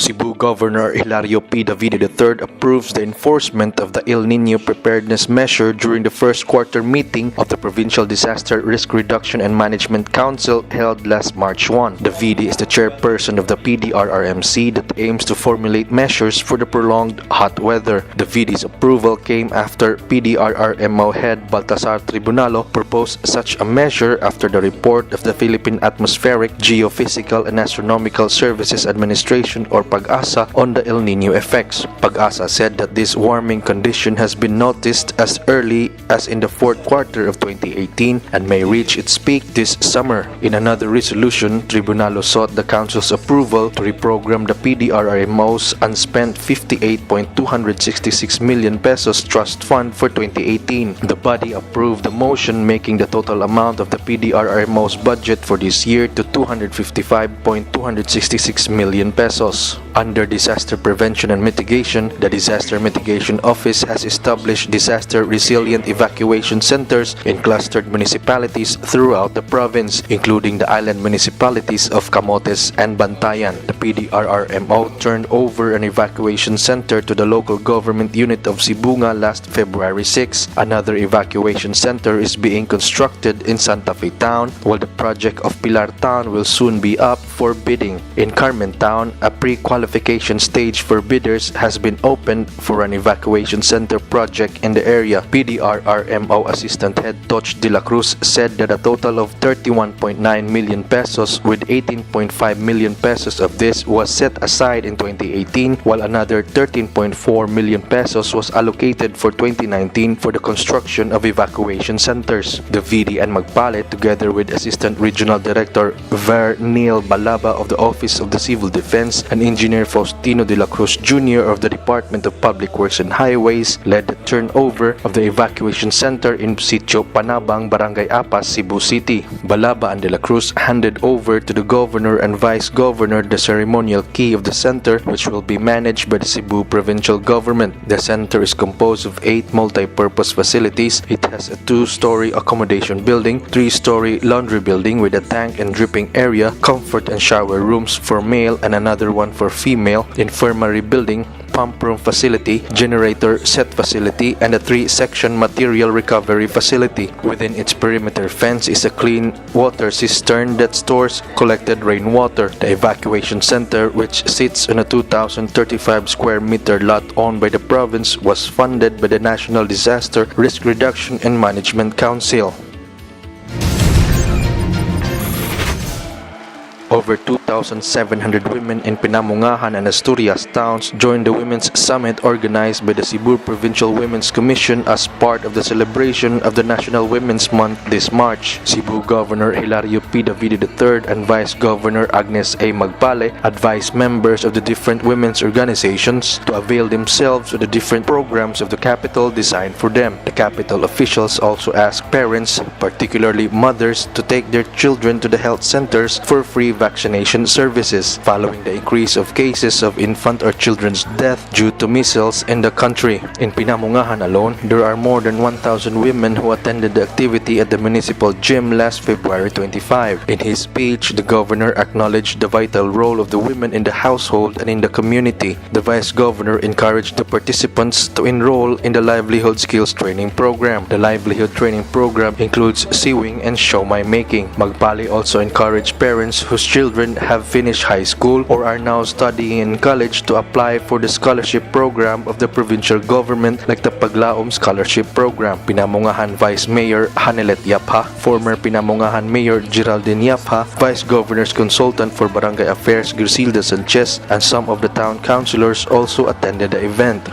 Cebu Governor Hilario P. David III approves the enforcement of the El Niño preparedness measure during the first quarter meeting of the Provincial Disaster Risk Reduction and Management Council held last March 1. David is the chairperson of the PDRRMC that aims to formulate measures for the prolonged hot weather. David's approval came after PDRRMO head Baltasar Tribunalo proposed such a measure after the report of the Philippine Atmospheric, Geophysical and Astronomical Services Administration or PASSI on the El Niño effects. PASSI said that this warming condition has been noticed as early as in the fourth quarter of 2018 and may reach its peak this summer. In another resolution, Tribunalo sought the Council's approval to reprogram the PDRRMO's unspent 58.266 million pesos trust fund for 2018. The body approved the motion, making the total amount of the PDRRMO's budget for this year to 255.266 million pesos. Under Disaster Prevention and Mitigation, the Disaster Mitigation Office has established disaster resilient evacuation centers in clustered municipalities throughout the province, including the island municipalities of Camotes and Bantayan. The PDRRMO turned over an evacuation center to the local government unit of Sibunga last February 6. Another evacuation center is being constructed in Santa Fe Town, while the project of Pilar Town will soon be up for bidding. In Carmen Town, a pre-qualification stage for bidders has been opened for an evacuation center project in the area. PDRRMO Assistant Head Toch de la Cruz said that a total of 31.9 million pesos with 18.5 million pesos of this was set aside in 2018, while another 13.4 million pesos was allocated for 2019 for the construction of evacuation centers. The VD and Magpale, together with Assistant Regional Director Ver Neil Balaba of the Office of the Civil Defense and Engineer Faustino de la Cruz Jr. of the Department of Public Works and Highways, led the turnover of the evacuation center in Sitio Panabang, Barangay Apas, Cebu City. Balaba and de la Cruz handed over to the Governor and Vice Governor the ceremonial key of the center, which will be managed by the Cebu Provincial Government. The center is composed of 8 multi-purpose facilities. It has a 2-story accommodation building, 3-story laundry building with a tank and dripping area, comfort and shower rooms for male and another one for female, infirmary building, pump room facility, generator set facility, and a 3-section material recovery facility. Within its perimeter fence is a clean water cistern that stores collected rainwater. The evacuation center, which sits on a 2,035 square meter lot owned by the province, was funded by the National Disaster Risk Reduction and Management Council. Over 2,700 women in Pinamungahan and Asturias towns joined the Women's Summit organized by the Cebu Provincial Women's Commission as part of the celebration of the National Women's Month this March. Cebu Governor Hilario P. David III and Vice Governor Agnes A. Magpale advised members of the different women's organizations to avail themselves of the different programs of the capital designed for them. The capital officials also asked parents, particularly mothers, to take their children to the health centers for free vaccination services following the increase of cases of infant or children's death due to measles in the country. In Pinamungahan alone, there are more than 1,000 women who attended the activity at the municipal gym last February 25. In his speech, the governor acknowledged the vital role of the women in the household and in the community. The vice governor encouraged the participants to enroll in the livelihood skills training program. The livelihood training program includes sewing and siomai making. Magpale also encouraged parents whose children have finished high school or are now studying in college to apply for the scholarship program of the provincial government, like the Paglaom Scholarship Program. Pinamungahan Vice Mayor Hanelet Yapha, former Pinamungahan Mayor Geraldine Yapha, Vice Governor's Consultant for Barangay Affairs Griselda Sanchez, and some of the town councilors also attended the event.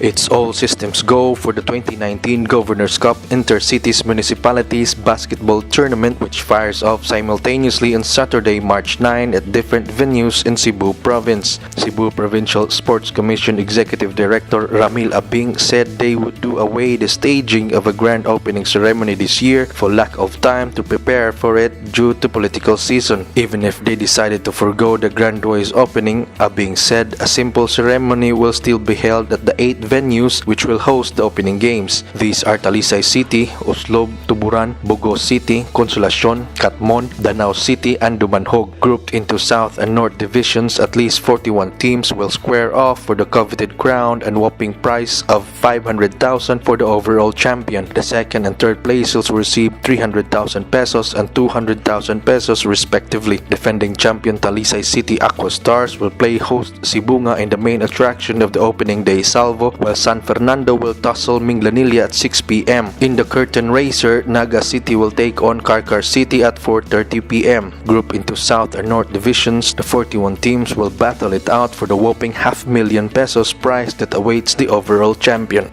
It's all systems go for the 2019 Governor's Cup Intercities Municipalities Basketball Tournament, which fires off simultaneously on Saturday, March 9 at different venues in Cebu Province. Cebu Provincial Sports Commission Executive Director Ramil Abing said they would do away the staging of a grand opening ceremony this year for lack of time to prepare for it due to political season. Even if they decided to forgo the grandiose opening, Abing said a simple ceremony will still be held at the 8 venues which will host the opening games. These are Talisay City, Oslob, Tuburan, Bugos City, Consolacion, Catmon, Danao City, and Dumanhog. Grouped into South and North divisions, at least 41 teams will square off for the coveted crown and whopping prize of 500,000 for the overall champion. The second and third places will receive 300,000 pesos and 200,000 pesos respectively. Defending champion Talisay City Aqua Stars will play host Sibunga in the main attraction of the opening day salvo, while San Fernando will tussle Minglanilla at 6 p.m. In the curtain raiser, Naga City will take on Carcar City at 4:30 p.m. Grouped into South and North divisions, the 41 teams will battle it out for the whopping 500,000 pesos prize that awaits the overall champion.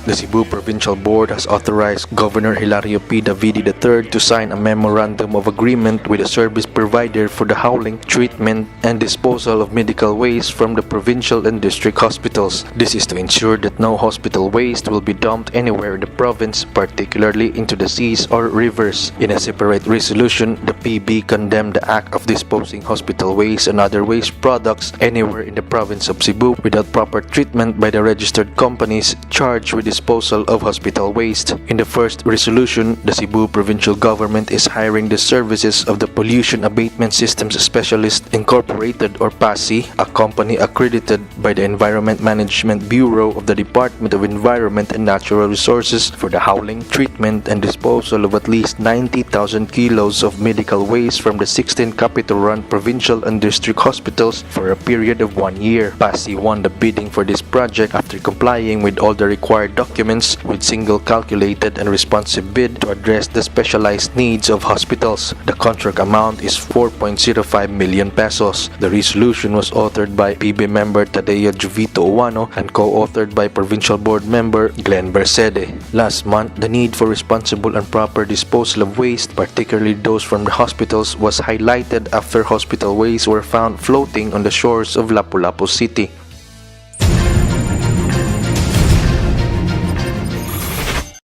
The Cebu Provincial Board has authorized Governor Hilario P. Davide III to sign a memorandum of agreement with a service provider for the hauling, treatment, and disposal of medical waste from the provincial and district hospitals. This is to ensure that no hospital waste will be dumped anywhere in the province, particularly into the seas or rivers. In a separate resolution, the PB condemned the act of disposing hospital waste and other waste products anywhere in the province of Cebu without proper treatment by the registered companies charged with disposal of hospital waste. In the first resolution, the Cebu provincial government is hiring the services of the Pollution Abatement Systems Specialist Incorporated or PASSI, a company accredited by the Environment Management Bureau of the Department of Environment and Natural Resources for the hauling, treatment, and disposal of at least 90,000 kilos of medical waste from the 16 capital-run provincial and district hospitals for a period of 1 year. PASSI won the bidding for this project after complying with all the required documents with single calculated and responsive bid to address the specialized needs of hospitals. The contract amount is 4.05 million pesos. The resolution was authored by PB member Tadeo Jovito Uwano and co-authored by provincial board member Glenn Bersede. Last month, the need for responsible and proper disposal of waste, particularly those from the hospitals, was highlighted after hospital waste were found floating on the shores of Lapu-Lapu City.